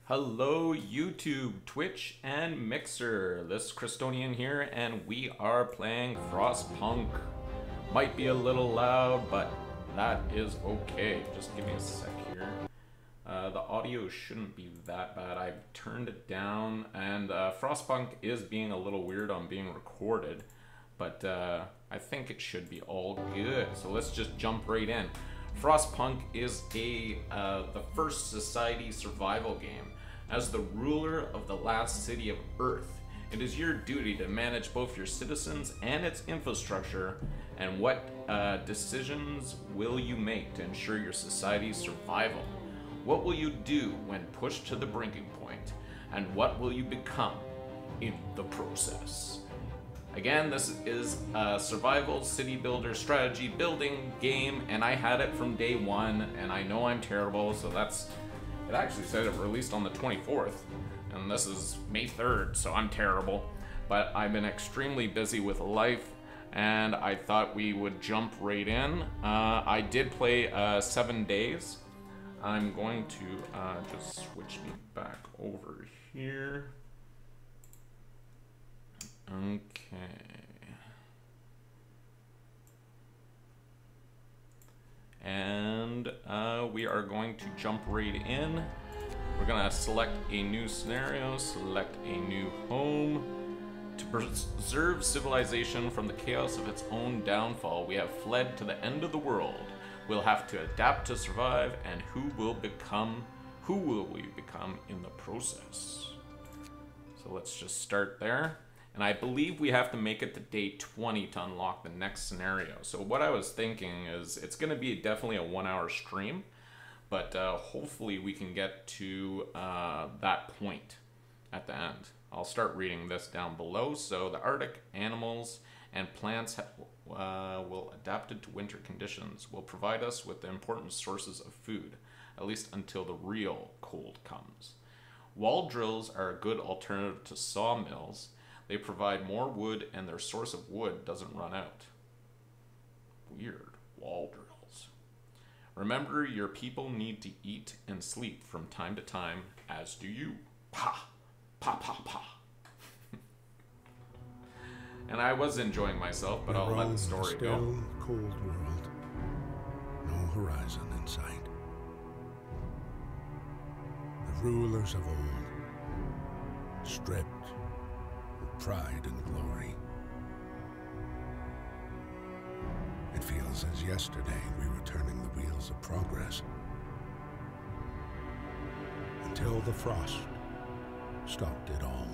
Hello YouTube, Twitch, and Mixer. This is Christonian here, and we are playing Frostpunk. Might be a little loud, but that is okay. Just give me a sec here. The audio shouldn't be that bad. I've turned it down, and Frostpunk is being a little weird on being recorded, but I think it should be all good. So let's just jump right in. Frostpunk is the first society survival game. As the ruler of the last city of Earth, it is your duty to manage both your citizens and its infrastructure. And what decisions will you make to ensure your society's survival? What will you do when pushed to the breaking point? And what will you become in the process? Again, this is a survival city builder strategy building game, and I had it from day one, and I know I'm terrible, so that's... It actually said it released on the 24th, and this is May 3rd, so I'm terrible. But I've been extremely busy with life, and I thought we would jump right in. I did play 7 days. I'm going to just switch me back over here. Okay. And we are going to jump right in. We're gonna select a new scenario, select a new home. To preserve civilization from the chaos of its own downfall, we have fled to the end of the world. We'll have to adapt to survive, and who will we become in the process? So let's just start there. And I believe we have to make it to day 20 to unlock the next scenario. So what I was thinking is it's going to be definitely a 1-hour stream, but hopefully we can get to that point at the end. I'll start reading this down below. So the Arctic animals and plants will adapted to winter conditions, will provide us with the important sources of food, at least until the real cold comes. Wall drills are a good alternative to sawmills. They provide more wood, and their source of wood doesn't run out. Weird. Wall drills. Remember, your people need to eat and sleep from time to time, as do you. Pa! Pa pa pa. And I was enjoying myself, but I'll let the story go. Still, cold world. No horizon in sight. The rulers of old, stripped pride and glory. It feels as yesterday we were turning the wheels of progress. Until the frost stopped it all.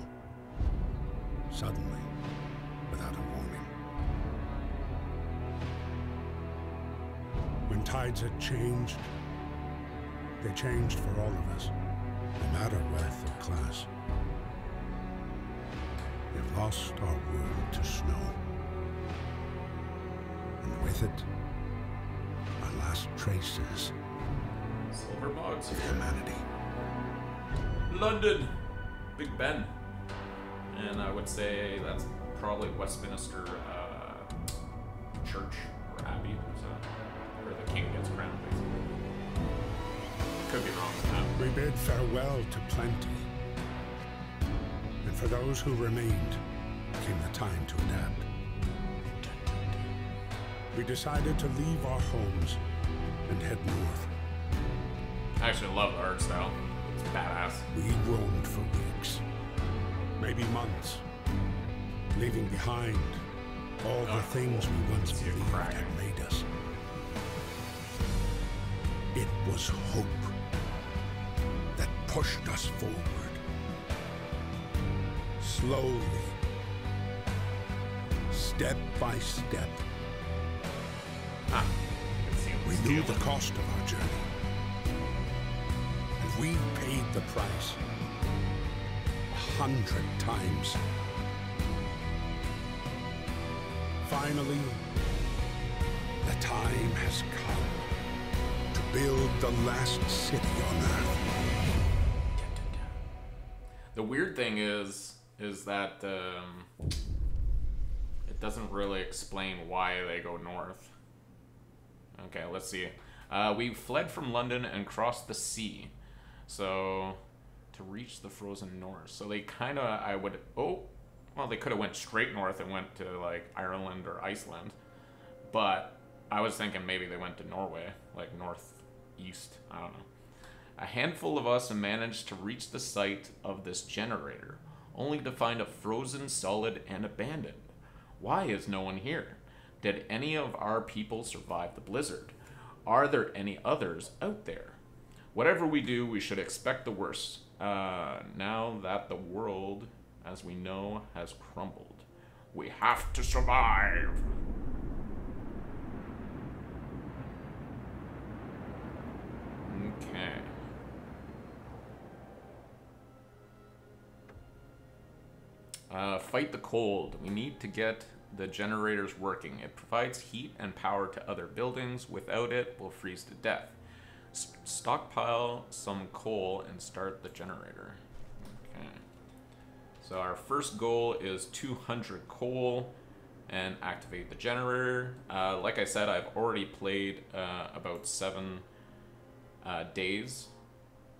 Suddenly, without a warning. When tides had changed, they changed for all of us, no matter wealth or class. We've lost our world to snow. And with it, our last traces Silver bogs of humanity. London! Big Ben. And I would say that's probably Westminster Church or Abbey, where the king gets crowned, basically. Could be wrong with that. We bid farewell to plenty. And for those who remained, came the time to adapt. We decided to leave our homes and head north. I actually love the art style. It's badass. We roamed for weeks, maybe months, leaving behind all the things we once believed had made us. It was hope that pushed us forward. Slowly, step by step, we knew the cost of our journey, and we paid the price 100 times. Finally, the time has come to build the last city on Earth. The weird thing is that it doesn't really explain why they go north. Okay, let's see. We fled from London and crossed the sea. So to reach the frozen north. So they kind of, I would, oh, well, they could have went straight north and went to like Ireland or Iceland. But I was thinking maybe they went to Norway, like northeast, I don't know. A handful of us managed to reach the site of this generator, only to find it frozen solid and abandoned. Why is no one here? Did any of our people survive the blizzard? Are there any others out there? Whatever we do, we should expect the worst. Now that the world, as we know, has crumbled. We have to survive. Okay. Fight the cold. We need to get the generators working. It provides heat and power to other buildings. Without it, we'll freeze to death. Stockpile some coal and start the generator. Okay. So our first goal is 200 coal and activate the generator. Like I said, I've already played about 7 days.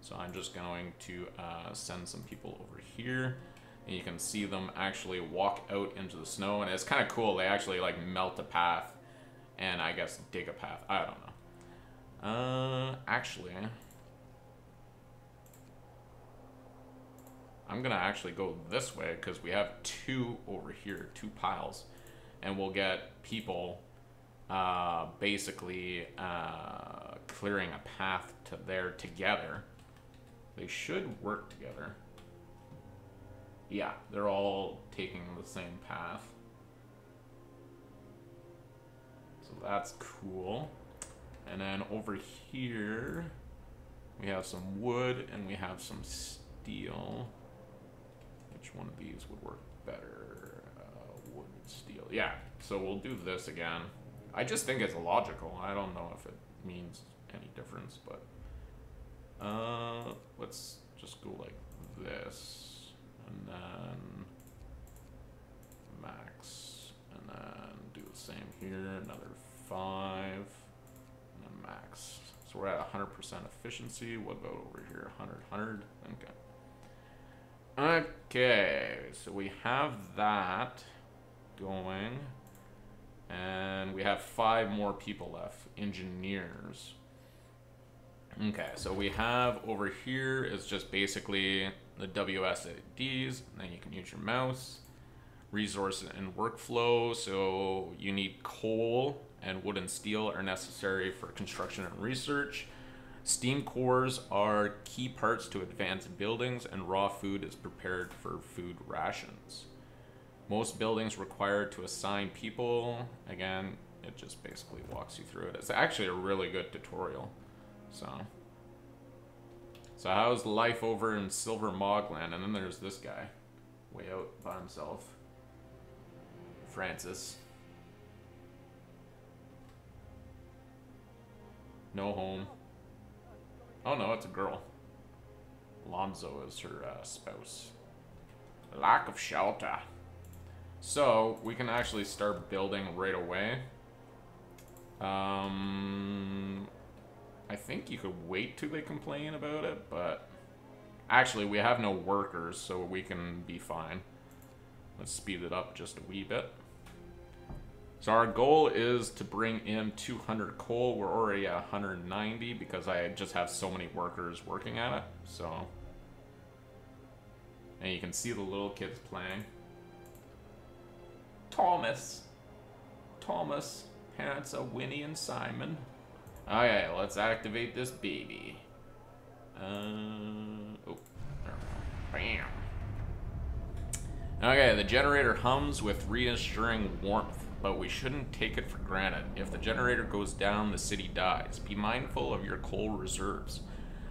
So I'm just going to send some people over here. And you can see them actually walk out into the snow. And it's kind of cool. They actually like melt a path and I guess dig a path. I don't know. Actually, I'm gonna actually go this way because we have 2 over here, 2 piles, and we'll get people basically clearing a path to there together. They should work together. Yeah, they're all taking the same path. So that's cool. And then over here, we have some wood and we have some steel. Which one of these would work better? Wood, steel. Yeah, so we'll do this again. I just think it's logical. I don't know if it means any difference, but let's just go like this. And then max. And then do the same here. Another 5. And then max. So we're at 100% efficiency. What about over here? 100, 100. Okay. Okay. So we have that going. And we have 5 more people left. Engineers. Okay, so we have over here is just basically the WSADs, and then you can use your mouse. Resources and workflow, so you need coal and wood and steel are necessary for construction and research. Steam cores are key parts to advanced buildings, and raw food is prepared for food rations. Most buildings require to assign people. Again, it just basically walks you through it. It's actually a really good tutorial. So how's life over in Silver Mogland? And then there's this guy, way out by himself. Francis. No home. Oh no, it's a girl. Lonzo is her spouse. Lack of shelter. So we can actually start building right away. I think you could wait till they complain about it, but actually we have no workers, so we can be fine. Let's speed it up just a wee bit. So our goal is to bring in 200 coal. We're already at 190 because I just have so many workers working at it. So, and you can see the little kids playing. Thomas, parents of Winnie and Simon. Okay, let's activate this baby. Oh, bam. Okay, the generator hums with reassuring warmth, but we shouldn't take it for granted. If the generator goes down, the city dies. Be mindful of your coal reserves.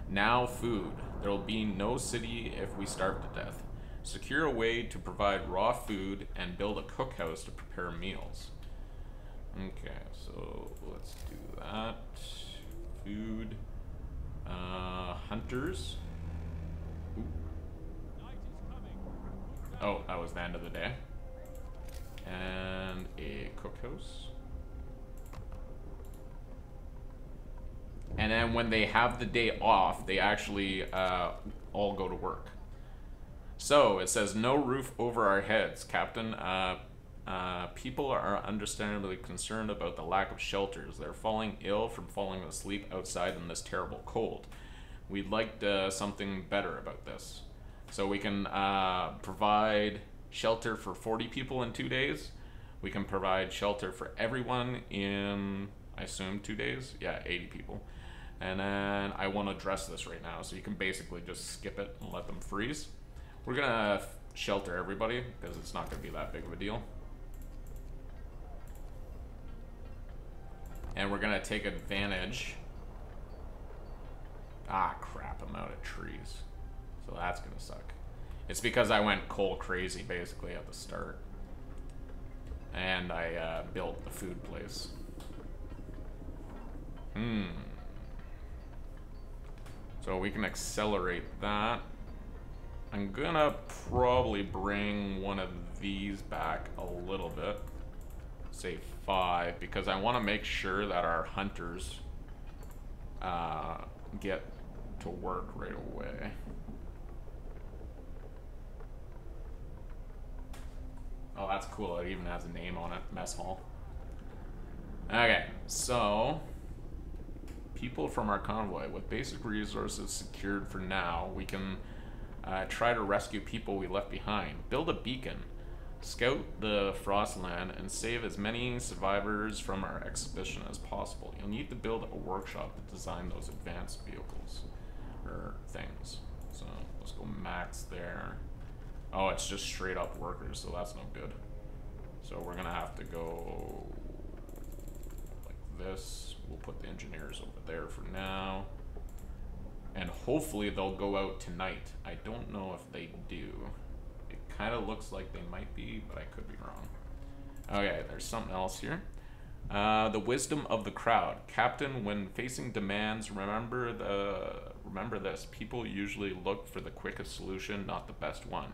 Now, food. There will be no city if we starve to death. Secure a way to provide raw food and build a cookhouse to prepare meals. Okay, so let's do that. Food. Hunters. Ooh. Oh, that was the end of the day. And a cookhouse. And then when they have the day off, they actually all go to work. So it says no roof over our heads, Captain. People are understandably concerned about the lack of shelters. They're falling ill from falling asleep outside in this terrible cold. We'd like something better about this. So we can provide shelter for 40 people in 2 days. We can provide shelter for everyone in, I assume, 2 days. Yeah, 80 people. And then I won't address this right now, so you can basically just skip it and let them freeze. We're gonna shelter everybody because it's not gonna be that big of a deal. And we're gonna take advantage. Ah, crap, I'm out of trees. So that's gonna suck. It's because I went coal crazy basically at the start. And I built the food place. So we can accelerate that. I'm gonna probably bring one of these back a little bit. Say 5, because I want to make sure that our hunters get to work right away. Oh, that's cool. It even has a name on it. Mess hall. Okay, so people from our convoy. With basic resources secured for now, we can try to rescue people we left behind. Build a beacon. Scout the Frostland and save as many survivors from our expedition as possible. You'll need to build a workshop to design those advanced vehicles or things. So let's go max there. Oh, it's just straight up workers, so that's no good. So we're gonna have to go like this. We'll put the engineers over there for now. And hopefully they'll go out tonight. I don't know if they do. It kind of looks like they might be, but I could be wrong. Okay, there's something else here. The wisdom of the crowd. Captain, when facing demands, remember this. People usually look for the quickest solution, not the best one.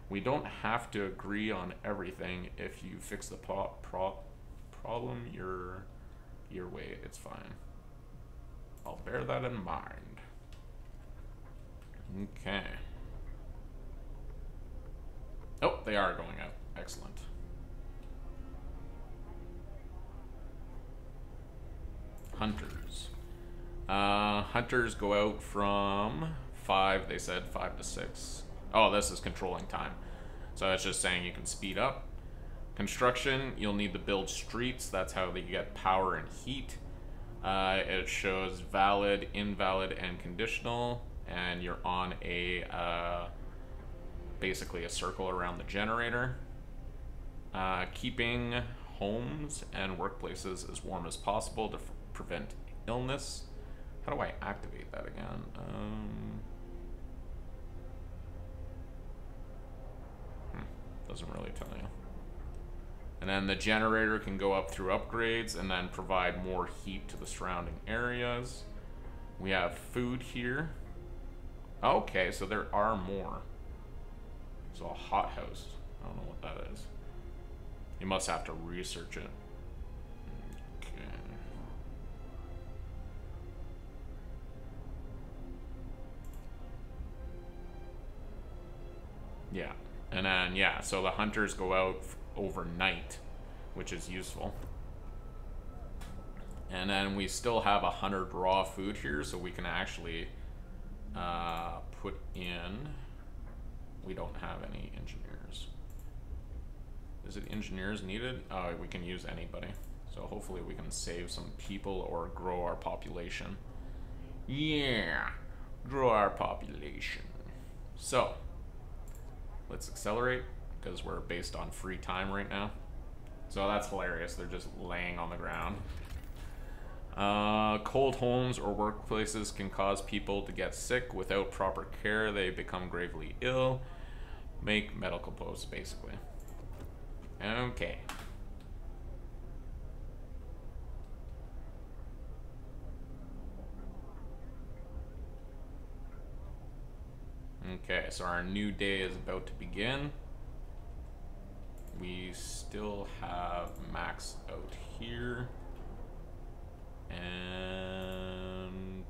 We don't have to agree on everything. If you fix the problem your way, it's fine. I'll bear that in mind. Okay. Oh, they are going out. Excellent. Hunters. Hunters go out from 5, they said 5 to 6. Oh, this is controlling time. So it's just saying you can speed up. Construction, you'll need to build streets. That's how they get power and heat. It shows valid, invalid, and conditional. And you're on a, basically a circle around the generator. Keeping homes and workplaces as warm as possible to prevent illness. How do I activate that again? Doesn't really tell you. And then the generator can go up through upgrades and then provide more heat to the surrounding areas. We have food here. Okay, so there are more. So a hothouse. I don't know what that is. You must have to research it. Okay. Yeah. And then, yeah, so the hunters go out overnight, which is useful. And then we still have 100 raw food here, so we can actually put in... We don't have any engineers. Is it engineers needed? Oh, we can use anybody. So hopefully we can save some people or grow our population. Yeah, grow our population. So... let's accelerate, because we're based on free time right now. So that's hilarious. They're just laying on the ground. Cold homes or workplaces can cause people to get sick. Without proper care, they become gravely ill. Make medical posts, basically. Okay. Okay, so our new day is about to begin. We still have Max out here. And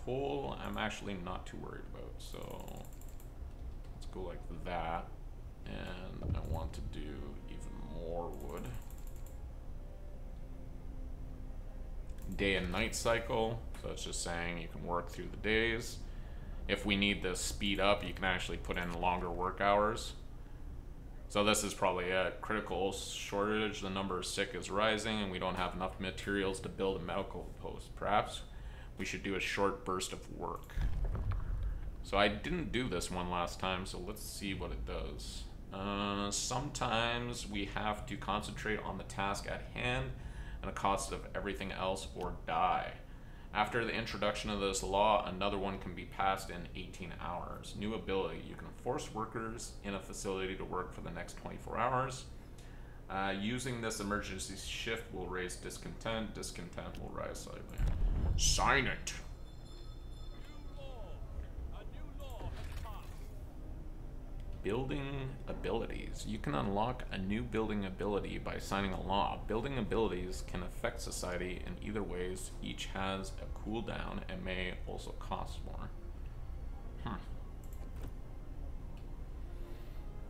coal, I'm actually not too worried about. So let's go like that. And I want to do even more wood. Day and night cycle. So it's just saying you can work through the days. If we need this speed up, you can actually put in longer work hours. So this is probably a critical shortage. The number of sick is rising and we don't have enough materials to build a medical post. Perhaps we should do a short burst of work. So I didn't do this one last time, so let's see what it does. Sometimes we have to concentrate on the task at hand and the cost of everything else or die. After the introduction of this law, another one can be passed in 18 hours. New ability, you can force workers in a facility to work for the next 24 hours. Using this emergency shift will raise discontent. Discontent will rise slightly. Sign it. Building abilities. You can unlock a new building ability by signing a law. Building abilities can affect society in either ways. Each has a cooldown and may also cost more.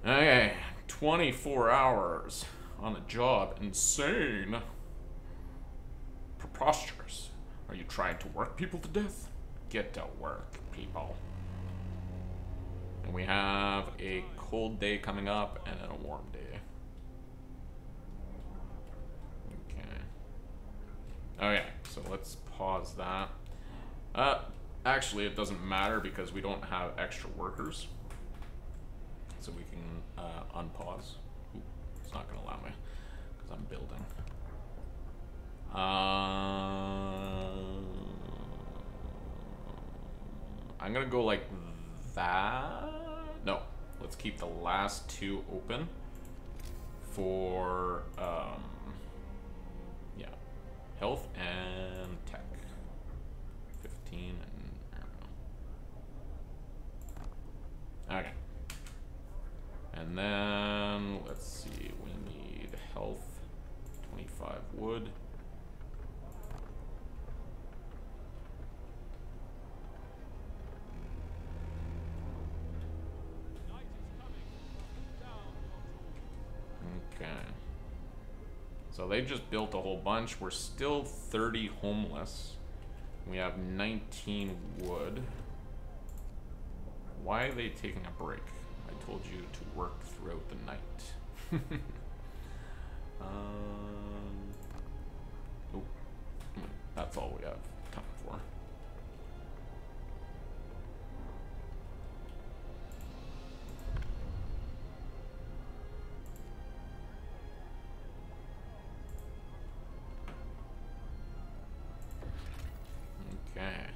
Okay, 24 hours on a job. Insane. Preposterous. Are you trying to work people to death? Get to work, people. And we have a cold day coming up and then a warm day. Okay. Okay, so let's pause that. Actually, it doesn't matter because we don't have extra workers. So we can unpause. Ooh, it's not going to allow me because I'm building. I'm going to go like that. No, let's keep the last two open for yeah, health and tech. 15 and I don't know. Okay. And then let's see, we need health, 25 wood. Okay. So they just built a whole bunch. We're still 30 homeless. We have 19 wood. Why are they taking a break? I told you to work throughout the night. Oh, that's all we have time for. Okay.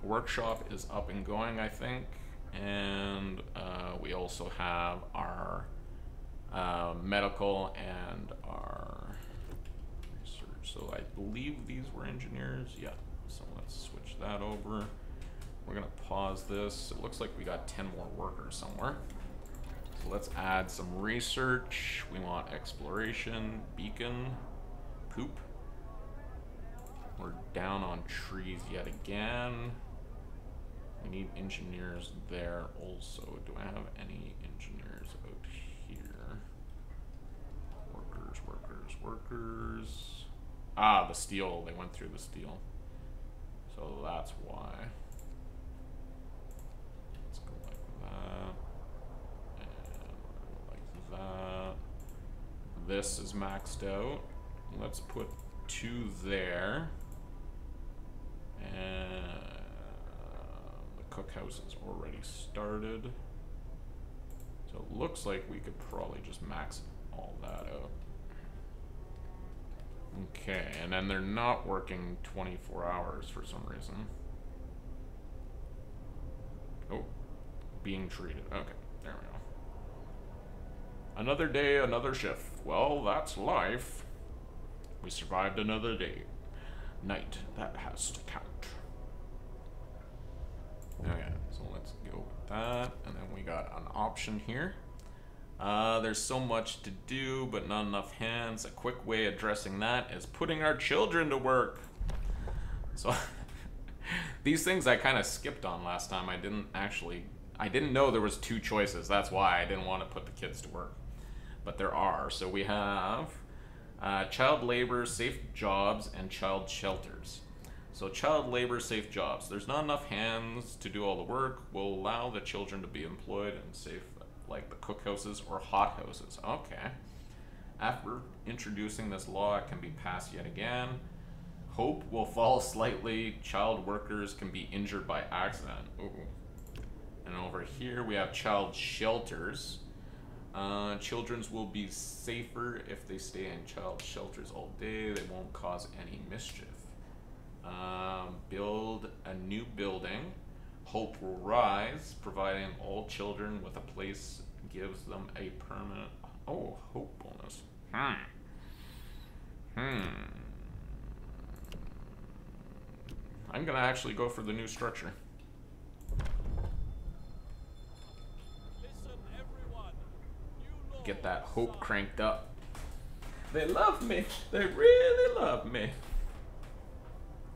Workshop is up and going, I think. And we also have our medical and our research. So I believe these were engineers. Yeah, so let's switch that over. We're gonna pause this. It looks like we got 10 more workers somewhere. So let's add some research. We want exploration, beacon, poop. We're down on trees yet again. We need engineers there also. Do I have any engineers out here? Workers, workers, workers. Ah, the steel. They went through the steel. So that's why. Let's go like that. And like that. This is maxed out. Let's put 2 there. And cookhouse is already started. So it looks like we could probably just max all that out. Okay, and then they're not working 24 hours for some reason. Oh, being treated. Okay, there we go. Another day, another shift. Well, that's life. We survived another day. Night, that has to count. Okay, so let's go with that, and then we got an option here. There's so much to do, but not enough hands. A quick way of addressing that is putting our children to work. So, These things I kind of skipped on last time. I didn't know there was two choices. That's why I didn't want to put the kids to work. But there are. So we have child labor, safe jobs, and child shelters. So child labor, safe jobs. There's not enough hands to do all the work. Will allow the children to be employed in safe, like the cookhouses or hothouses. Okay. After introducing this law, it can be passed yet again. Hope will fall slightly. Child workers can be injured by accident. Ooh. And over here we have child shelters. Children will be safer if they stay in child shelters all day. They won't cause any mischief. Build a new building. Hope will rise, providing all children with a place gives them a permanent... Oh, hope bonus. I'm gonna actually go for the new structure. Get that hope cranked up. They love me. They really love me.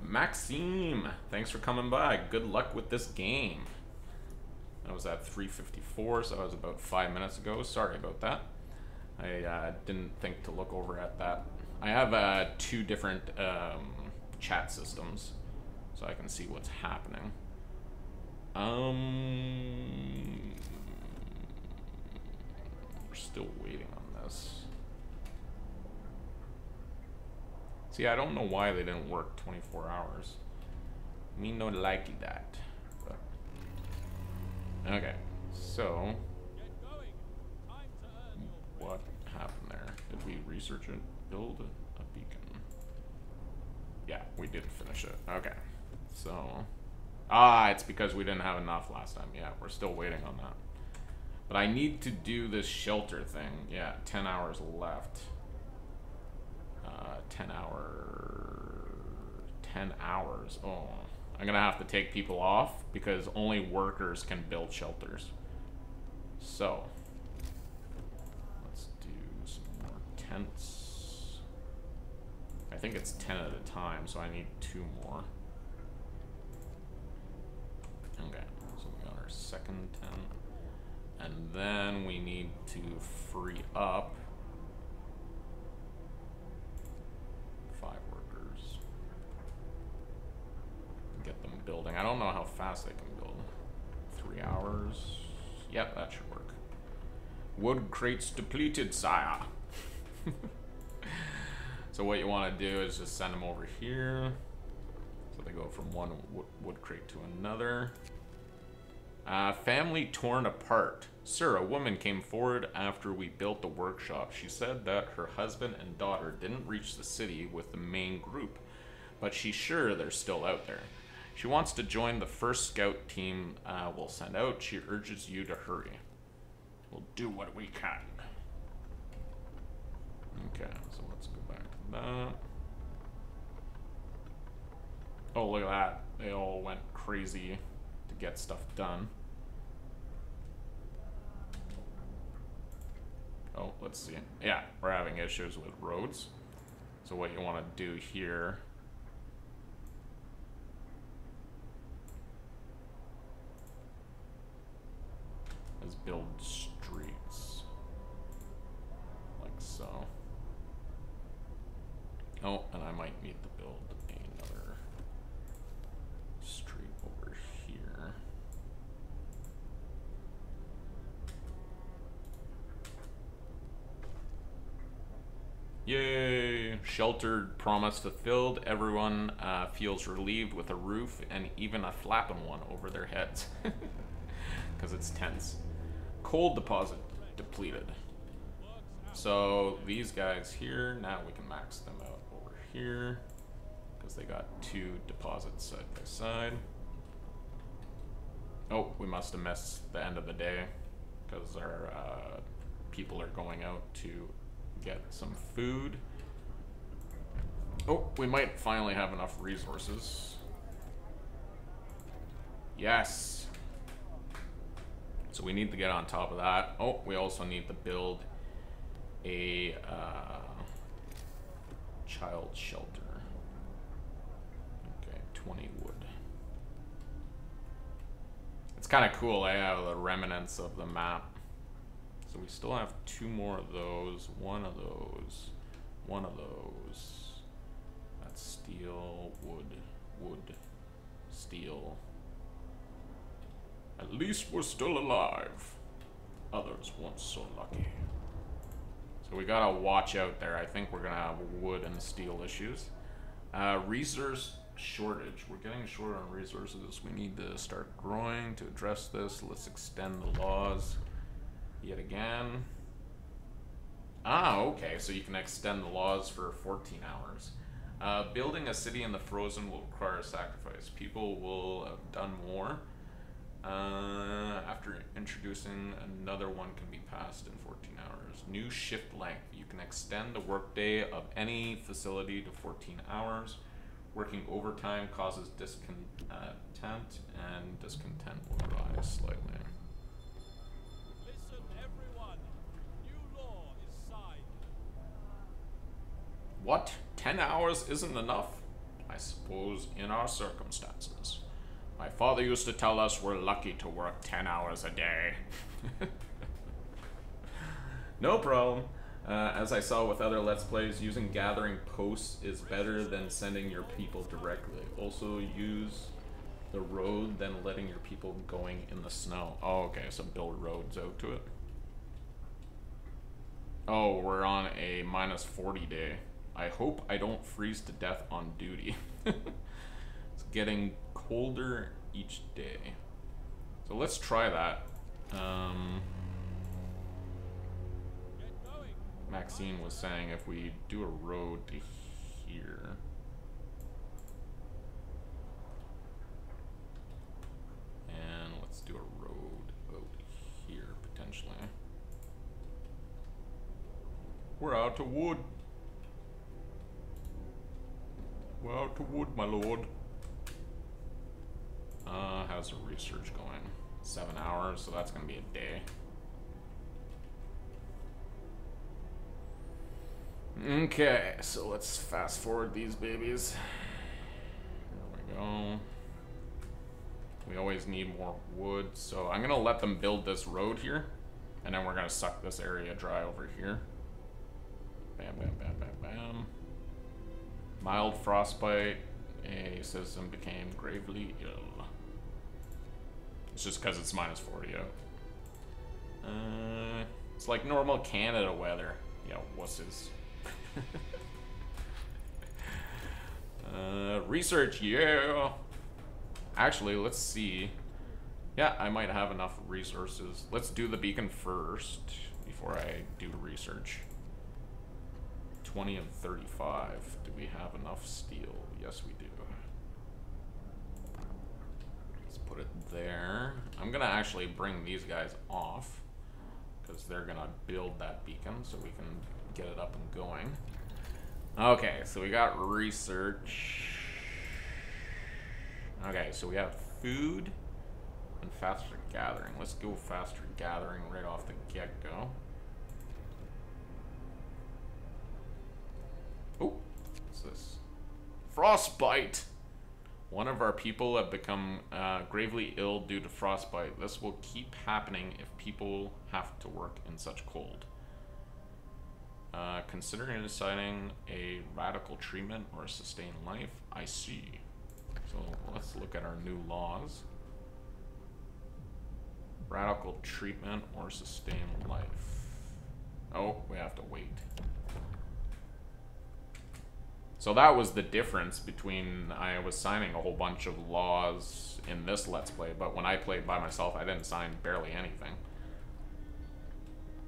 Maxime, thanks for coming by. Good luck with this game. I was at 3:54, so I was about 5 minutes ago. Sorry about that. I didn't think to look over at that. I have 2 different chat systems, so I can see what's happening. We're still waiting on this. See, I don't know why they didn't work 24 hours. Me no likey that. But. Okay, so what happened there? Did we research it? Build a beacon. Yeah, we did finish it. Okay, so it's because we didn't have enough last time. Yeah, we're still waiting on that. But I need to do this shelter thing. Yeah, 10 hours left. 10 hours. Oh, I'm gonna have to take people off because only workers can build shelters. So let's do some more tents. I think it's 10 at a time, so I need 2 more. Okay, so we got our second tent. And then we need to free up 5 workers. Get them building. I don't know how fast they can build. 3 hours. Yep, that should work. Wood crates depleted, sire. So what you want to do is just send them over here. So they go from one wood crate to another. Family torn apart. Sir, a woman came forward after we built the workshop. She said that her husband and daughter didn't reach the city with the main group, but she's sure they're still out there. She wants to join the first scout team we'll send out. She urges you to hurry. We'll do what we can. Okay, so let's go back to that. Oh, look at that. They all went crazy to get stuff done. Oh, let's see. Yeah, we're having issues with roads. So what you want to do here is build streets. Like so. Oh, and I might need to build another street over here. Yay! Sheltered promise fulfilled. Everyone feels relieved with a roof and even a flapping one over their heads. Because it's tense. Coal deposit depleted. So these guys here, now we can max them out over here. Because they got 2 deposits side by side. Oh, we must have missed the end of the day. Because our people are going out to get some food. Oh, we might finally have enough resources. Yes. So we need to get on top of that. Oh, we also need to build a child shelter. Okay, 20 wood. It's kind of cool, the remnants of the map. So we still have 2 more of those, one of those, one of those. That's steel, wood, steel. At least we're still alive. Others weren't so lucky. So we gotta watch out there. I think we're gonna have wood and steel issues. Resource shortage. We're getting short on resources. We need to start growing to address this. Let's extend the laws yet again. Ah, okay. So you can extend the laws for 14 hours. Building a city in the frozen will require a sacrifice. People will have done more. After introducing another one can be passed in 14 hours. New shift length. You can extend the workday of any facility to 14 hours. Working overtime causes discontent, and discontent will rise slightly. Listen, everyone. New law is signed. What? 10 hours isn't enough? I suppose in our circumstances. My father used to tell us we're lucky to work 10 hours a day. No problem. As I saw with other Let's Plays, using gathering posts is better than sending your people directly. Also use the road than letting your people going in the snow. Oh, okay, so build roads out to it. Oh, we're on a -40 day. I hope I don't freeze to death on duty. It's getting colder each day. So let's try that. Maxine was saying if we do a road to here. And let's do a road out here, potentially. We're out to wood. We're out to wood, my lord. How's the research going? 7 hours, so that's gonna be a day. Okay, so let's fast forward these babies. There we go. We always need more wood, so I'm gonna let them build this road here, and then we're gonna suck this area dry over here. Bam, bam, bam, bam, bam. Mild frostbite. A citizen became gravely ill. It's just because it's -40 out. It's like normal Canada weather. Yeah, wusses. Research, yeah. Actually, let's see. Yeah, I might have enough resources. Let's do the beacon first before I do research. 20 of 35. Do we have enough steel? Yes, we do. Let's put it there. I'm gonna actually bring these guys off because they're gonna build that beacon so we can get it up and going. Okay, so we got research. Okay, so we have food and faster gathering. Let's go faster gathering right off the get-go. Oh, what's this? Frostbite! One of our people have become gravely ill due to frostbite. This will keep happening if people have to work in such cold. Considering deciding a radical treatment or sustain life, I see. So let's look at our new laws. Radical treatment or sustain life. Oh, we have to wait. So that was the difference between I was signing a whole bunch of laws in this Let's Play, but when I played by myself, I didn't sign barely anything.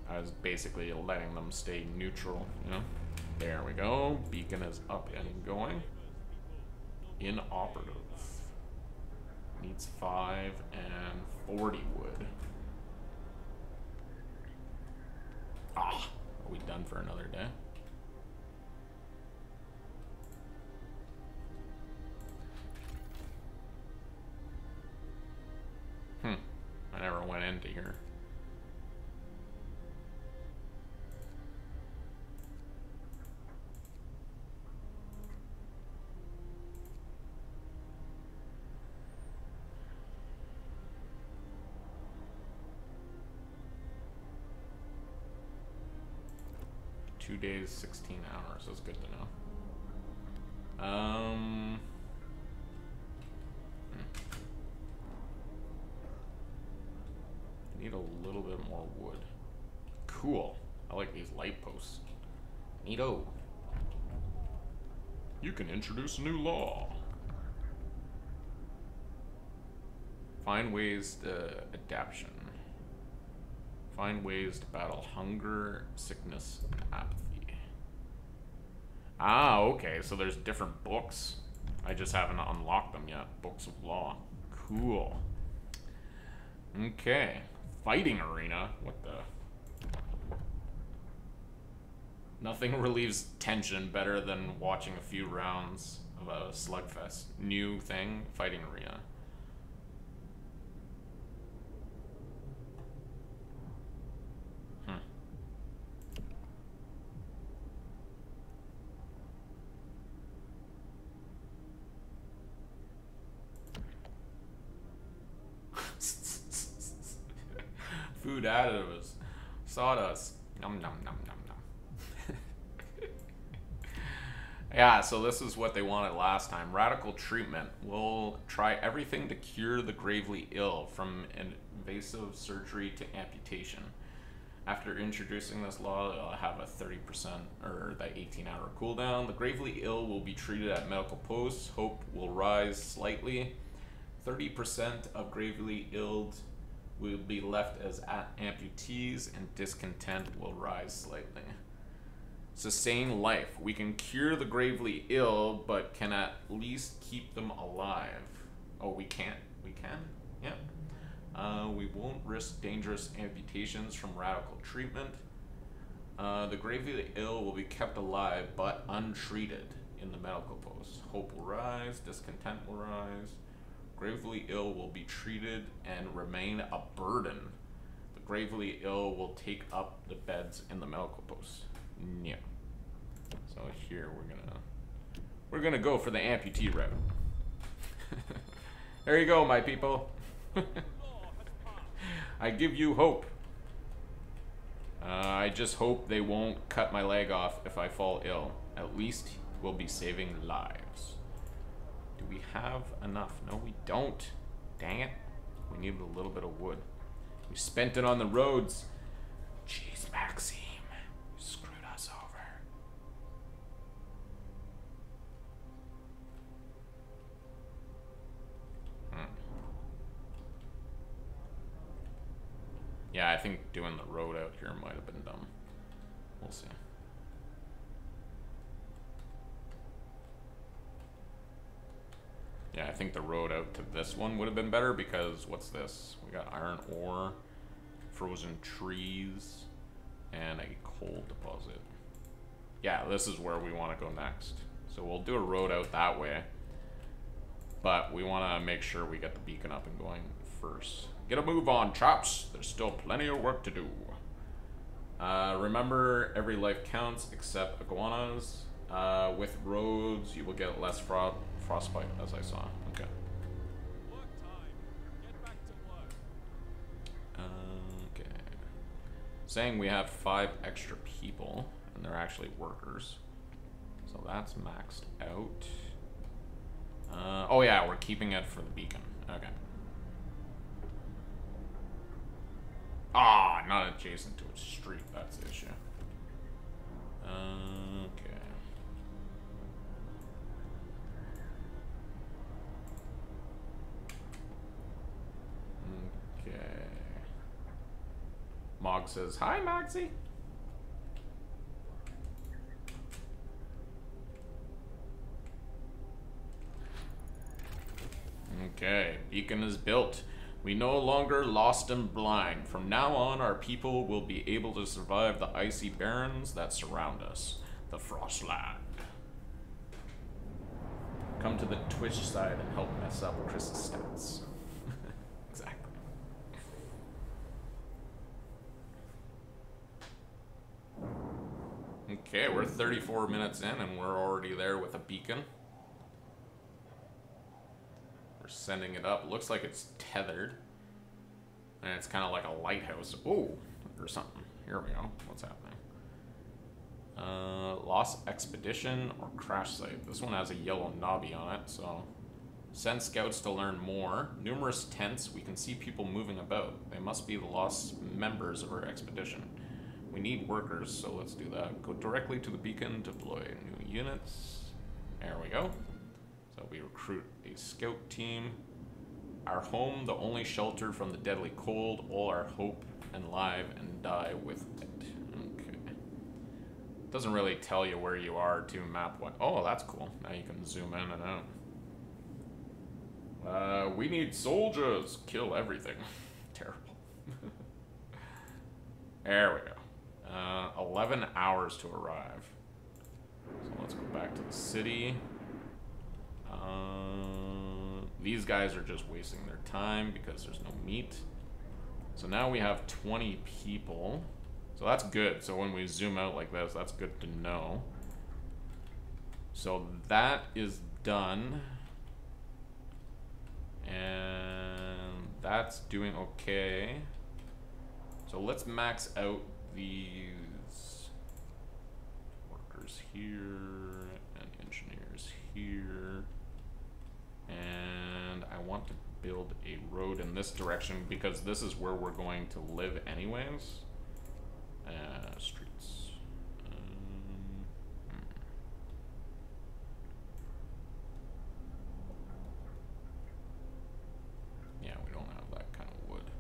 I was basically letting them stay neutral, you know? There we go. Beacon is up and going. Inoperative. Needs 5 and 40 wood. Ah, are we done for another day? I never went into here. 2 days, 16 hours. That's good to know. Need a little bit more wood. Cool. I like these light posts. Neato. You can introduce a new law. Find ways to adaptation. Find ways to battle hunger, sickness, and apathy. Ah, okay. So there's different books. I just haven't unlocked them yet. Books of law. Cool. Okay. Fighting arena. What the? Nothing relieves tension better than watching a few rounds of a slugfest. New thing, fighting arena. Food additives, sawdust. Nom nom nom nom nom. Yeah, so this is what they wanted last time. Radical treatment. We'll try everything to cure the gravely ill, from invasive surgery to amputation. After introducing this law, they'll have a 30% or the 18-hour cooldown. The gravely ill will be treated at medical posts. Hope will rise slightly. 30% of gravely ill will be left as amputees, and discontent will rise slightly. Sustain life. We can cure the gravely ill, but can at least keep them alive. Oh, we can't. We can? Yeah. We won't risk dangerous amputations from radical treatment. The gravely ill will be kept alive, but untreated in the medical post. Hope will rise. Discontent will rise. Gravely ill will be treated and remain a burden. The gravely ill will take up the beds in the medical post. Yeah. So here we're gonna go for the amputee route. There you go, my people. I give you hope. I just hope they won't cut my leg off if I fall ill. At least we'll be saving lives. Do we have enough? No, we don't. Dang it. We need a little bit of wood. We spent it on the roads. Jeez, Maxime. You screwed us over. Yeah, I think doing the road out here might have been dumb. We'll see. Yeah, I think the road out to this one would have been better, because what's this? We got iron ore, frozen trees, and a coal deposit. Yeah, this is where we want to go next. So we'll do a road out that way, but we want to make sure we get the beacon up and going first. Get a move on, chops. There's still plenty of work to do. Remember, every life counts except iguanas. With roads, you will get less frostbite, as I saw. Okay. Work time. Get back to work. Okay. Saying we have 5 extra people, and they're actually workers. So that's maxed out. Oh yeah, we're keeping it for the beacon. Okay. Ah, not adjacent to a street. That's the issue. Okay. Okay. Mog says, "Hi, Maxie." Okay, beacon is built. We no longer lost and blind. From now on, our people will be able to survive the icy barrens that surround us. The Frostland. Come to the Twitch side and help mess up Chris's stats. Exactly. Okay, we're 34 minutes in and we're already there with a beacon. Sending it up. Looks like it's tethered. And it's kind of like a lighthouse. Oh, or something. Here we go. What's happening? Lost Expedition or Crash Site. This one has a yellow knobby on it, so send scouts to learn more. Numerous tents. We can see people moving about. They must be the lost members of our expedition. We need workers, so let's do that. Go directly to the beacon, deploy new units. There we go. So we recruit a scout team. Our home, the only shelter from the deadly cold. All our hope and live and die with it. Okay. Doesn't really tell you where you are to map what. Oh, that's cool. Now you can zoom in and out. We need soldiers. Kill everything. Terrible. There we go. 11 hours to arrive. So let's go back to the city. These guys are just wasting their time because there's no meat. So now we have 20 people. So that's good. So when we zoom out like this, that's good to know. So that is done. And that's doing okay. So let's max out these workers here and engineers here. And I want to build a road in this direction because this is where we're going to live anyways. Streets. Yeah, we don't have that kind of wood.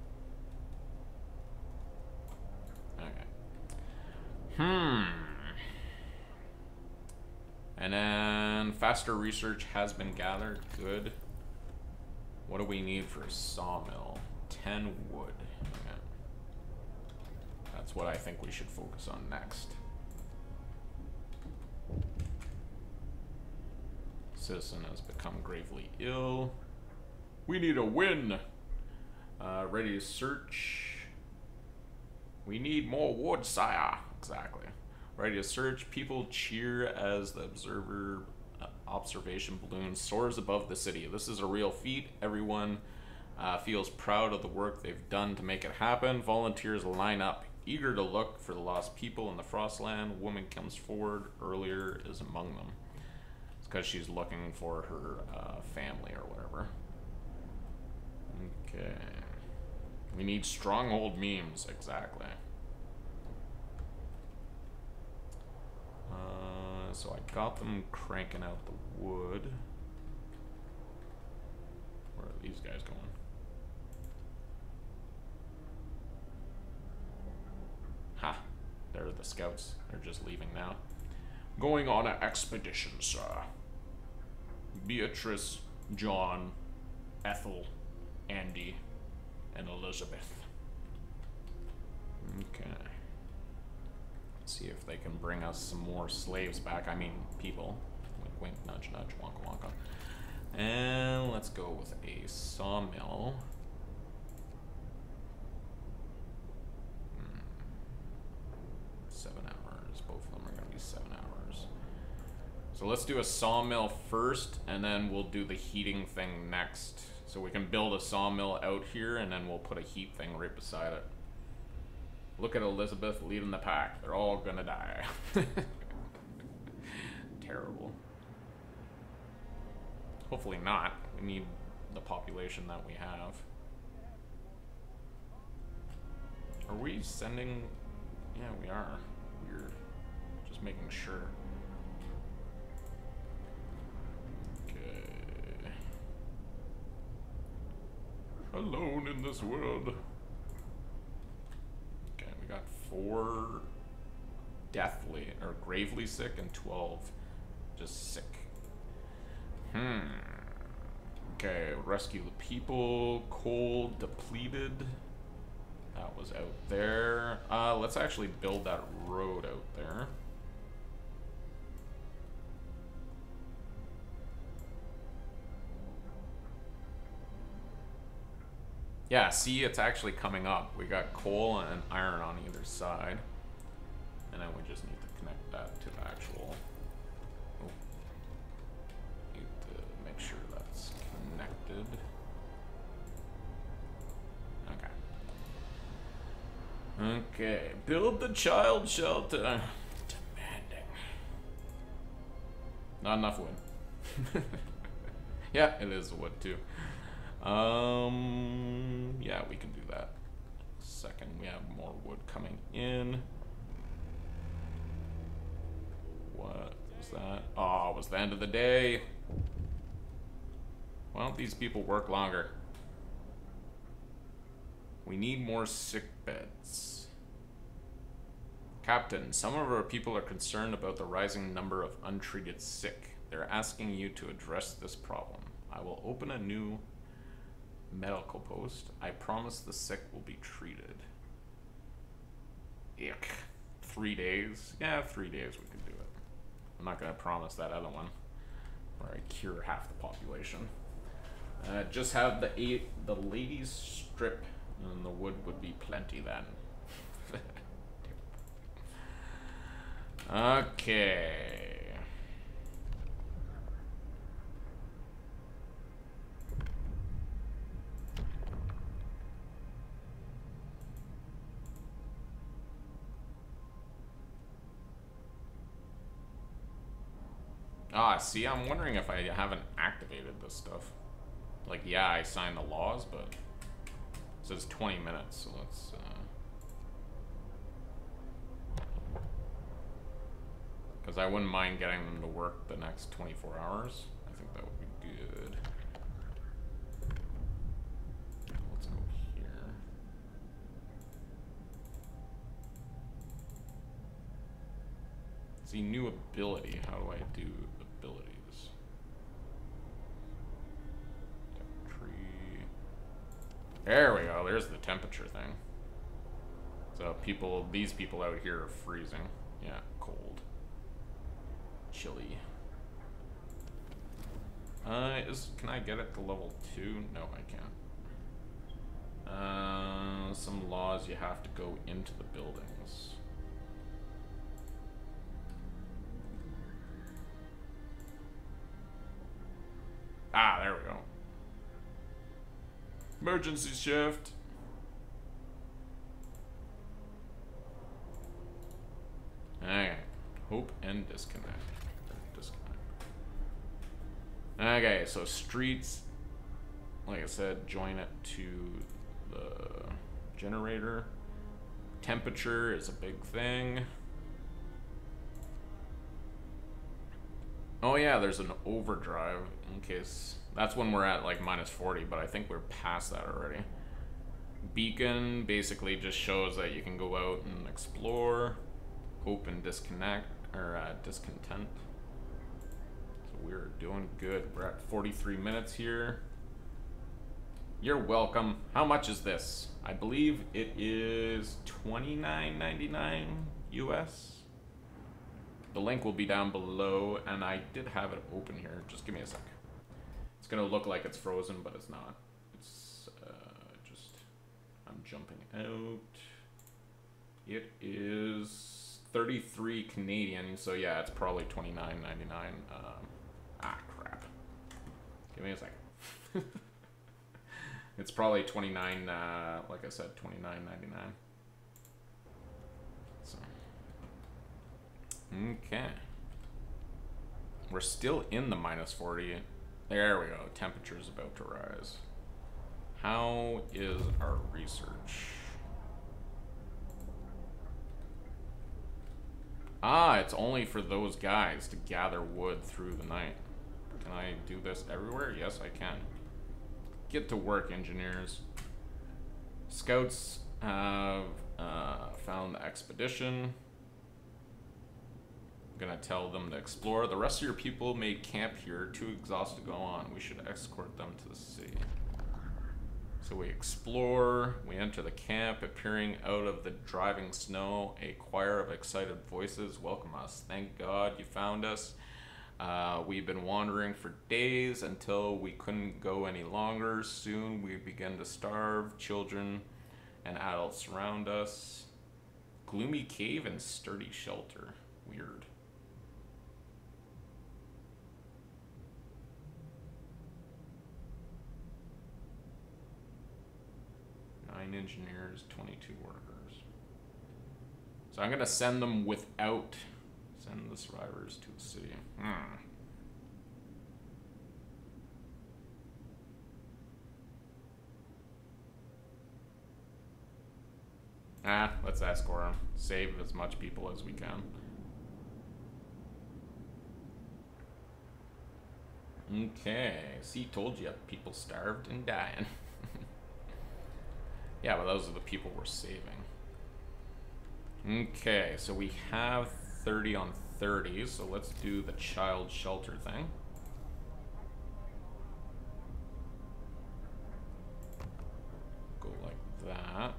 Okay. And then faster research has been gathered. Good. What do we need for a sawmill? 10 wood. Okay. That's what I think we should focus on next. Citizen has become gravely ill. We need a win. Ready to search. We need more wood, sire. Exactly. Ready to search. People cheer as the observation balloon soars above the city. This is a real feat. Everyone feels proud of the work they've done to make it happen. Volunteers line up, eager to look for the lost people in the Frostland. Woman comes forward. Earlier is among them. It's because she's looking for her family or whatever. Okay. We need stronghold memes. Exactly. So I got them cranking out the wood. Where are these guys going? Ha! They're the scouts. They're just leaving now. Going on an expedition, sir. Beatrice, John, Ethel, Andy, and Elizabeth. Okay. See if they can bring us some more slaves back. I mean, people. Wink, wink, nudge, nudge, wonka, wonka. And let's go with a sawmill. 7 hours. Both of them are going to be 7 hours. So let's do a sawmill first, and then we'll do the heating thing next. So we can build a sawmill out here, and then we'll put a heat thing right beside it. Look at Elizabeth leading the pack. They're all gonna die. Terrible. Hopefully not. We need the population that we have. Are we sending... Yeah, we are. Weird. Just making sure. Okay. Alone in this world. We got 4 deathly or gravely sick and 12 just sick. Okay, rescue the people. Coal depleted. That was out there. Let's actually build that road out there. Yeah, see, it's actually coming up. We got coal and iron on either side. And then we just need to connect that to the actual... Oh. Need to make sure that's connected. Okay. Okay, build the child shelter. Demanding. Not enough wood. Yeah, it is wood too. Yeah, we can do that. Second, we have more wood coming in. What was that? Oh, it was the end of the day. Why don't these people work longer? We need more sick beds. Captain, some of our people are concerned about the rising number of untreated sick. They're asking you to address this problem. I will open a new medical post. I promise the sick will be treated. Yuck. 3 days? Yeah, 3 days we can do it. I'm not gonna promise that other one where I cure half the population. Just have the ladies strip, and the wood would be plenty then. Okay. Ah, see, I'm wondering if I haven't activated this stuff. Like, yeah, I signed the laws, but it says 20 minutes, so let's, because I wouldn't mind getting them to work the next 24 hours. I think that would be good. Let's go here. See, new ability. How do I do abilities? Tree. There we go. There's the temperature thing. So these people out here are freezing. Yeah, cold. Chilly. Can I get it to level 2? No, I can't. Some laws, you have to go into the buildings. Ah, there we go. Emergency shift. Okay. Hope and disconnect. Okay, so streets, like I said, join it to the generator. Temperature is a big thing. Oh yeah, there's an overdrive in case. That's when we're at like -40, but I think we're past that already. Beacon basically just shows that you can go out and explore. Hope and disconnect, or discontent. So we're doing good. We're at 43 minutes here. You're welcome. How much is this? I believe it is $29.99 US. The link will be down below, and I did have it open here. Just give me a sec. It's gonna look like it's frozen, but it's not. It's I'm jumping out. It is 33 Canadian, so yeah, it's probably $29.99. Crap. Give me a second. It's probably 29. Like I said, $29.99. So. Okay. We're still in the -40. There we go. Temperature's about to rise. How is our research? Ah, it's only for those guys to gather wood through the night. Can I do this everywhere? Yes, I can. Get to work, engineers. Scouts have found the expedition. I'm gonna tell them to explore. The rest of your people may camp here, too exhausted to go on. We should escort them to the city. So we explore, we enter the camp, appearing out of the driving snow. A choir of excited voices welcome us. Thank God you found us. We've been wandering for days until we couldn't go any longer. Soon we begin to starve. Children and adults surround us. Gloomy cave and sturdy shelter. Weird. Engineers, 22 workers. So I'm gonna send them without. Send the survivors to the city. Let's escort him. Save as much people as we can. Okay. See, told you. People starved and dying. Yeah, but those are the people we're saving. Okay, so we have 30 on 30, so let's do the child shelter thing. Go like that.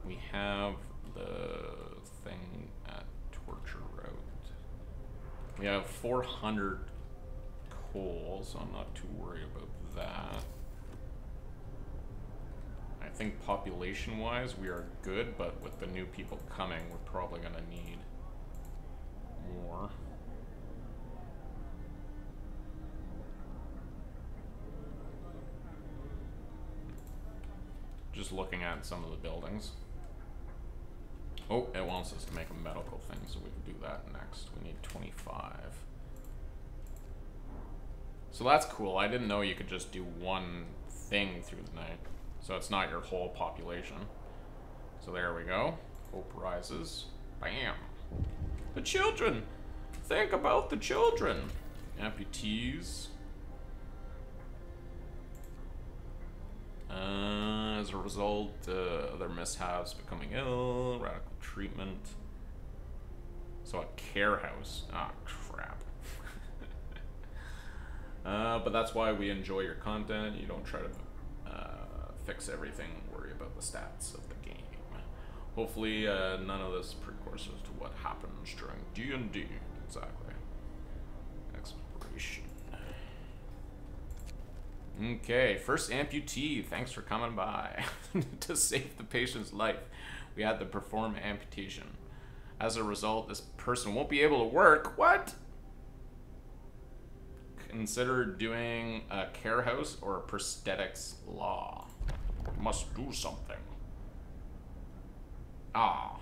We have the thing at Torture Road. We have 400 coal, so I'm not too worried about that. I think population-wise we are good, but with the new people coming, we're probably gonna need more. Just looking at some of the buildings. Oh, it wants us to make a medical thing, so we can do that next. We need 25. So that's cool. I didn't know you could just do one thing through the night. So it's not your whole population. So there we go. Hope rises. Bam. The children! Think about the children! Amputees. As a result, other mishaps, becoming ill, radical treatment. So a care house. Ah, crap. But that's why we enjoy your content. You don't try to fix everything, worry about the stats of the game. Hopefully, none of this precursors to what happens during D&D. Exactly. Exploration. Okay, first amputee. Thanks for coming by. To save the patient's life, we had to perform amputation. As a result, this person won't be able to work. What? Consider doing a care house or a prosthetics law. Must do something. Ah.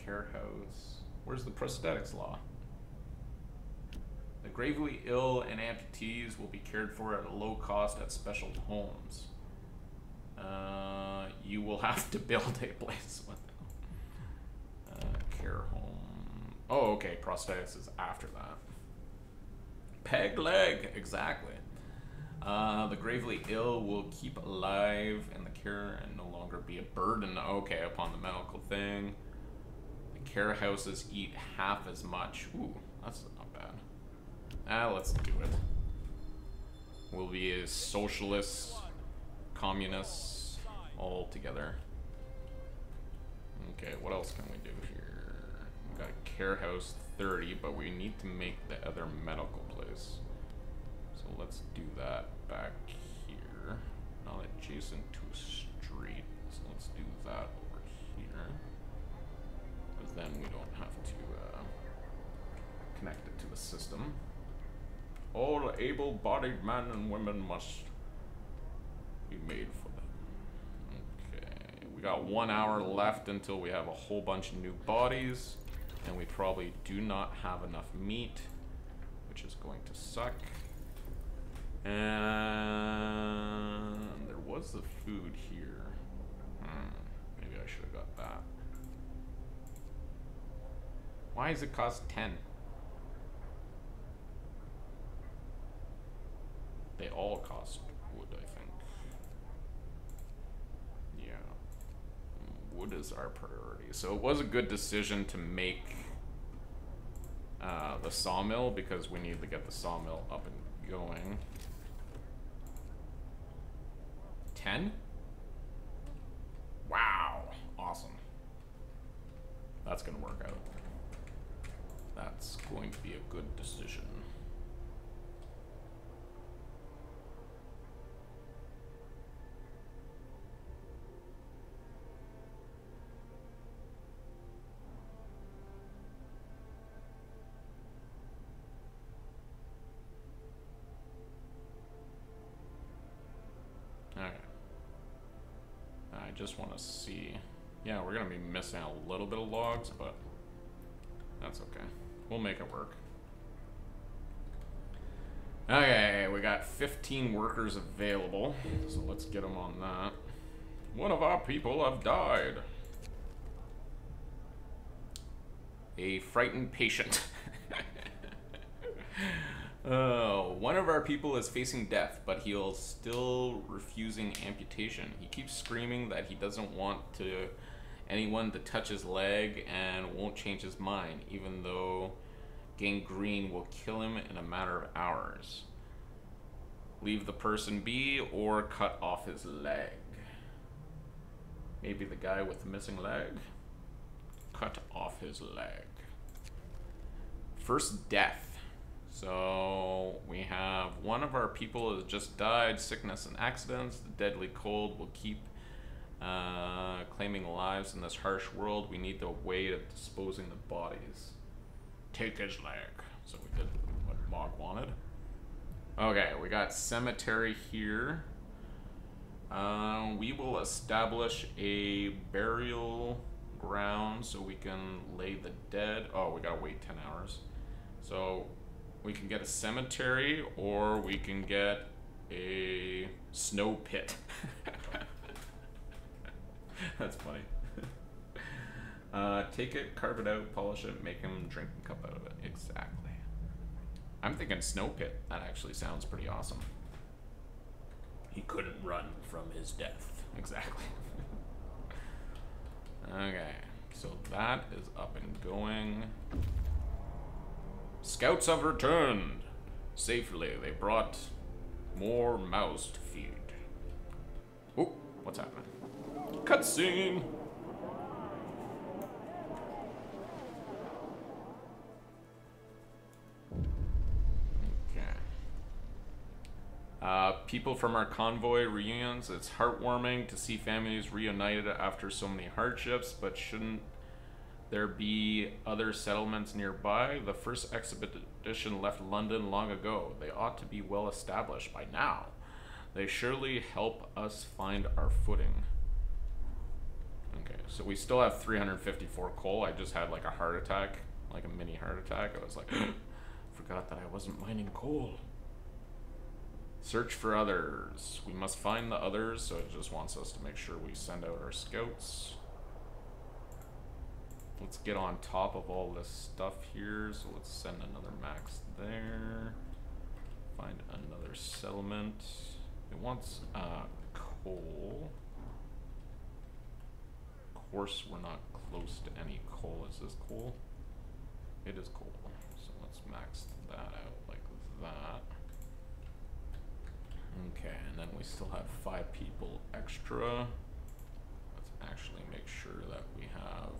Care house. Where's the prosthetics law? The gravely ill and amputees will be cared for at a low cost at special homes. You will have to build a place. What the hell? Care home. Oh, okay. Prosthetics is after that. Peg leg. Exactly. The gravely ill will keep alive in the care and no longer be a burden. Okay, upon the medical thing. The care houses eat half as much. Ooh, that's not bad. Let's do it. We'll be a socialists, communists, all together. Okay, what else can we do here? We got a care house 30, but we need to make the other medical place. So let's do that back here. Not adjacent to a street. So let's do that over here. Because then we don't have to connect it to the system. All able-bodied men and women must be made for them. Okay, we got 1 hour left until we have a whole bunch of new bodies. And we probably do not have enough meat, which is going to suck. And there was the food here. Maybe I should have got that. Why does it cost 10? They all cost wood, I think. Yeah. Wood is our priority. So it was a good decision to make the sawmill, because we need to get the sawmill up and going. 10? Wow. Awesome. That's gonna work out. That's going to be a good decision. I just want to see. Yeah, we're going to be missing a little bit of logs, but that's okay. We'll make it work. Okay, we got 15 workers available, so let's get them on that. One of our people have died. A frightened patient. One of our people is facing death, but he'll still refusing amputation. He keeps screaming that he doesn't want anyone to touch his leg and won't change his mind, even though gangrene will kill him in a matter of hours. Leave the person be or cut off his leg. Maybe the guy with the missing leg? Cut off his leg. First death. So we have one of our people has just died. Sickness and accidents. The deadly cold will keep claiming lives in this harsh world. We need the way of disposing the bodies. Take his leg. So we did what Mog wanted. Okay, we got cemetery here. We will establish a burial ground so we can lay the dead. Oh, we gotta wait 10 hours. So we can get a cemetery or we can get a snow pit. That's funny. Take it, carve it out, polish it, make him drink a cup out of it. Exactly. I'm thinking snow pit. That actually sounds pretty awesome. He couldn't run from his death. Exactly. Okay, so that is up and going. Scouts have returned safely. They brought more mouths to feed. Oh, what's happening? Cutscene. People from our convoy reunions. It's heartwarming to see families reunited after so many hardships, but shouldn't there be other settlements nearby? The first expedition left London long ago. They ought to be well established by now. They surely help us find our footing. Okay, so we still have 354 coal. I just had like a heart attack, like a mini heart attack. I was like, forgot that I wasn't mining coal. Search for others. We must find the others, so it just wants us to make sure we send out our scouts. Let's get on top of all this stuff here, so let's send another max there. Find another settlement. It wants coal. Of course, we're not close to any coal. Is this coal? It is coal. So let's max that out like that. Okay, and then we still have 5 people extra. Let's actually make sure that we have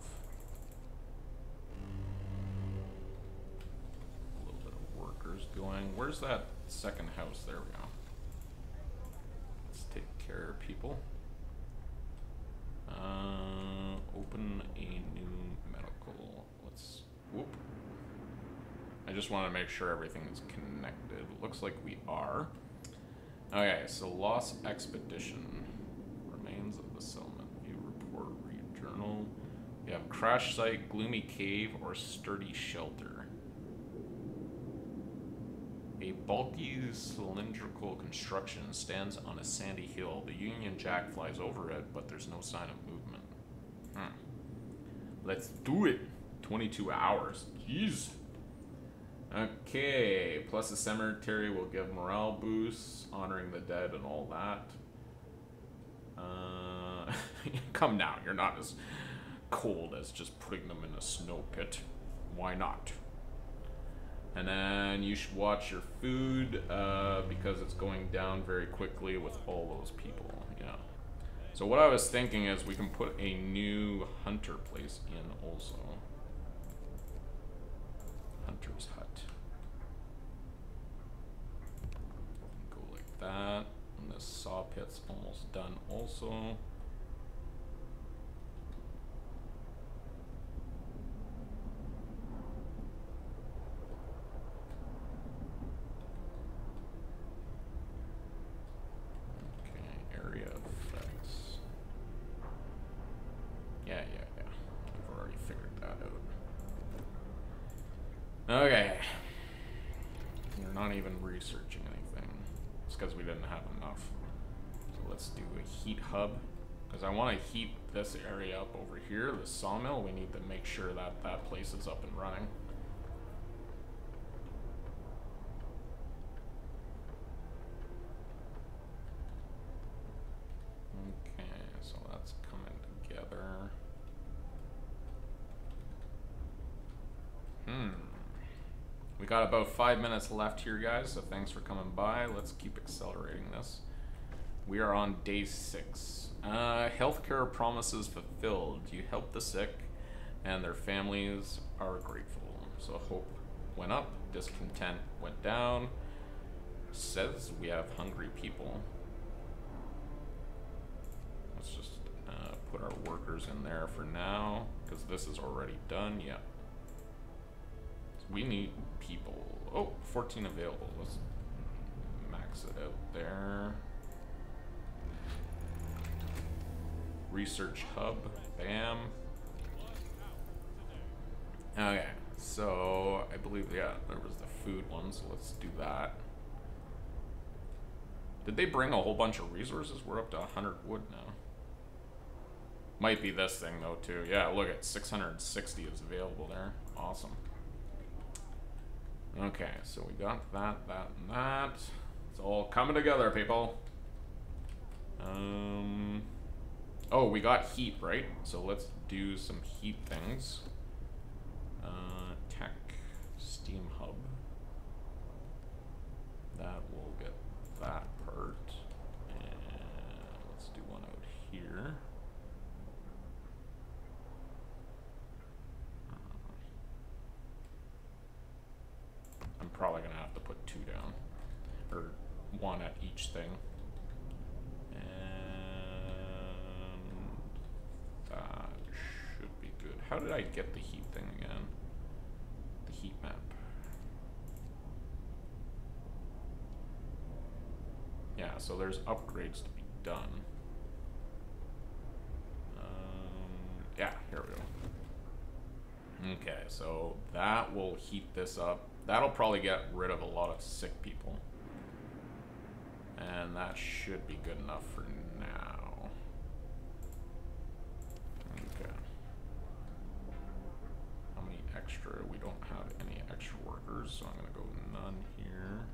a little bit of workers going. Where's that second house? There we go. Let's take care of people. Open a new medical. Let's, whoop. I just want to make sure everything is connected. Looks like we are. Okay, so Lost Expedition. Remains of the settlement. View report, read journal. We have crash site, gloomy cave, or sturdy shelter. A bulky cylindrical construction stands on a sandy hill. The Union Jack flies over it, but there's no sign of movement. Let's do it. 22 hours. Jeez. Okay, plus the cemetery will give morale boosts, honoring the dead and all that. Come now, you're not as cold as just putting them in a snow pit. Why not? And then you should watch your food because it's going down very quickly with all those people. Yeah. So what I was thinking is we can put a new hunter place in also. Hunter's hut. Go like that. And this saw pit's almost done also. Okay, area effects. Yeah. I've already figured that out. Okay. We're not even researching anything. It's because we didn't have enough. So let's do a heat hub. Because I want to heat this area up over here, the sawmill. We need to make sure that that place is up and running. Okay, so that's coming together. We got about 5 minutes left here, guys, so thanks for coming by. Let's keep accelerating this. We are on day 6. Healthcare promises fulfilled. You help the sick, and their families are grateful. So hope went up, discontent went down. Says we have hungry people. Let's just put our workers in there for now, because this is already done. Yeah. We need people. Oh, 14 available. Let's max it out there. Research hub. Bam. Okay, so I believe, yeah, there was the food one, so let's do that. Did they bring a whole bunch of resources? We're up to 100 wood now. Might be this thing though too. Yeah, look at 660 is available there. Awesome. Okay, so we got that, and that. It's all coming together, people. Oh, we got heat, right? So let's do some heat things. Tech, steam hub. That will get that part. And let's do one out here. I'm probably gonna have to put 2 down, or 1 at each thing. And that should be good. How did I get the heat thing again? The heat map. Yeah, so there's upgrades to be done. Yeah, here we go. Okay, so that will heat this up. That'll probably get rid of a lot of sick people. And that should be good enough for now. Okay. How many extra? We don't have any extra workers, so I'm gonna go none here.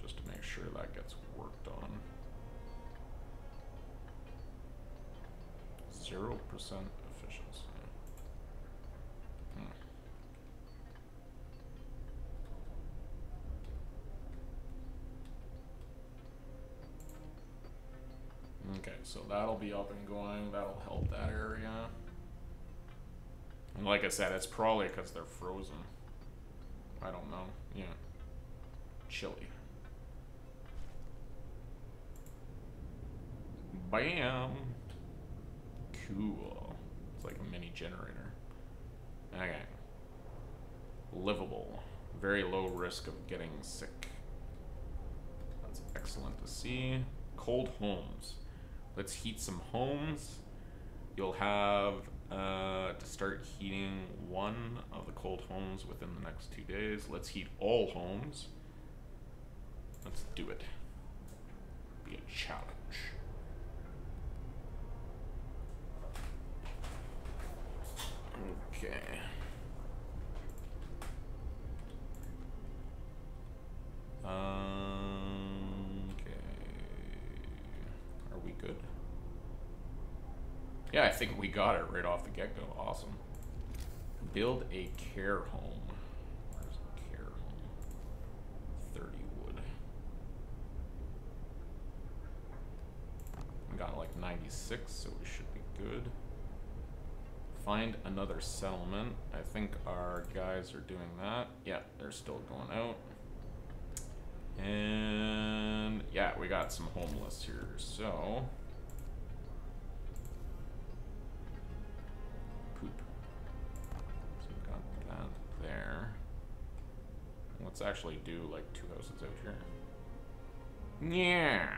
Just to make sure that gets worked on. 0% efficiency. Okay, so that'll be up and going. That'll help that area. And like I said, it's probably because they're frozen. I don't know. Yeah. Chilly. Bam! Cool. It's like a mini generator. Okay. Livable. Very low risk of getting sick. That's excellent to see. Cold homes. Let's heat some homes. You'll have to start heating 1 of the cold homes within the next 2 days. Let's heat all homes. Let's do it. Be a challenge. Okay. Are we good? Yeah, I think we got it right off the get-go. Awesome. Build a care home. Where's a care home? 30 wood. We got like 96, so we should be good. Find another settlement. I think our guys are doing that. Yeah, they're still going out. And yeah, we got some homeless here, so poop. So we got that there. Let's actually do like 2 houses out here. Yeah.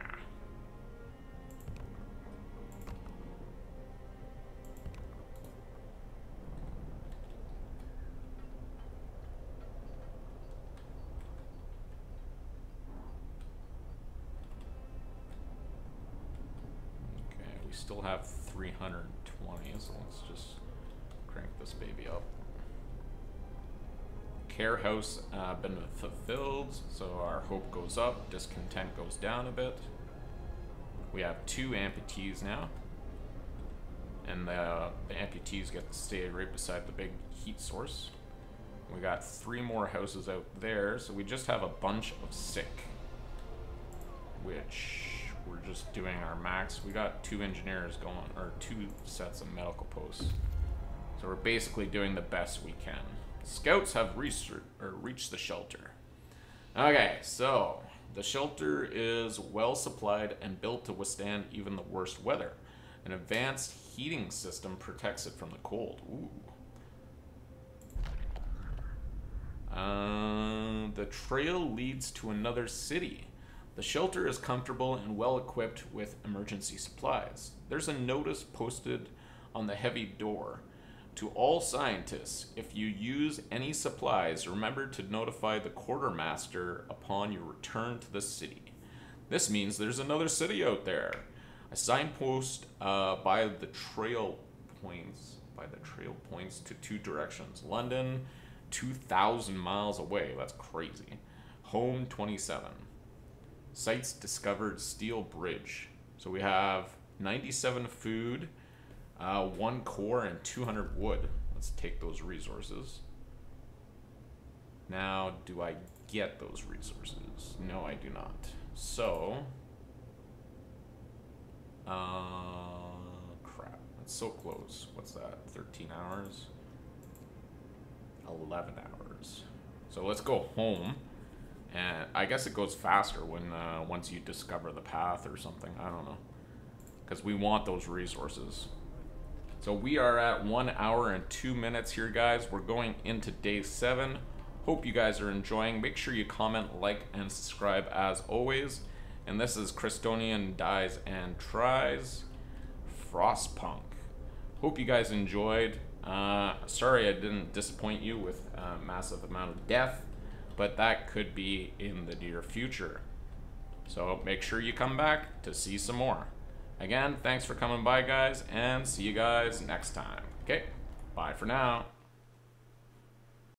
still have 320, so let's just crank this baby up. Care house been fulfilled, so our hope goes up, discontent goes down a bit. We have 2 amputees now, and the amputees get to stay right beside the big heat source. We got 3 more houses out there, so we just have a bunch of sick, which we're just doing our max. We got 2 engineers going, or 2 sets of medical posts, so we're basically doing the best we can. Scouts have reached the shelter. Okay, so the shelter is well supplied and built to withstand even the worst weather. An advanced heating system protects it from the cold. Ooh. The trail leads to another city. The shelter is comfortable and well equipped with emergency supplies. There's a notice posted on the heavy door. To all scientists, if you use any supplies, remember to notify the quartermaster upon your return to the city. This means there's another city out there. A signpost by the trail points to 2 directions. London, 2,000 miles away. That's crazy. Home 27. Sites discovered steel bridge. So we have 97 food, 1 core, and 200 wood. Let's take those resources. Now, do I get those resources? No, I do not. So, crap. That's so close. What's that? 13 hours? 11 hours. So let's go home. And I guess it goes faster when once you discover the path or something. I don't know. Because we want those resources. So we are at 1 hour and 2 minutes here, guys. We're going into day 7. Hope you guys are enjoying. Make sure you comment, like, and subscribe as always. And this is Christonian Dies and Tries Frostpunk. Hope you guys enjoyed. Sorry I didn't disappoint you with a massive amount of death, but that could be in the near future. So make sure you come back to see some more. Again, thanks for coming by, guys, and see you guys next time. Okay, bye for now.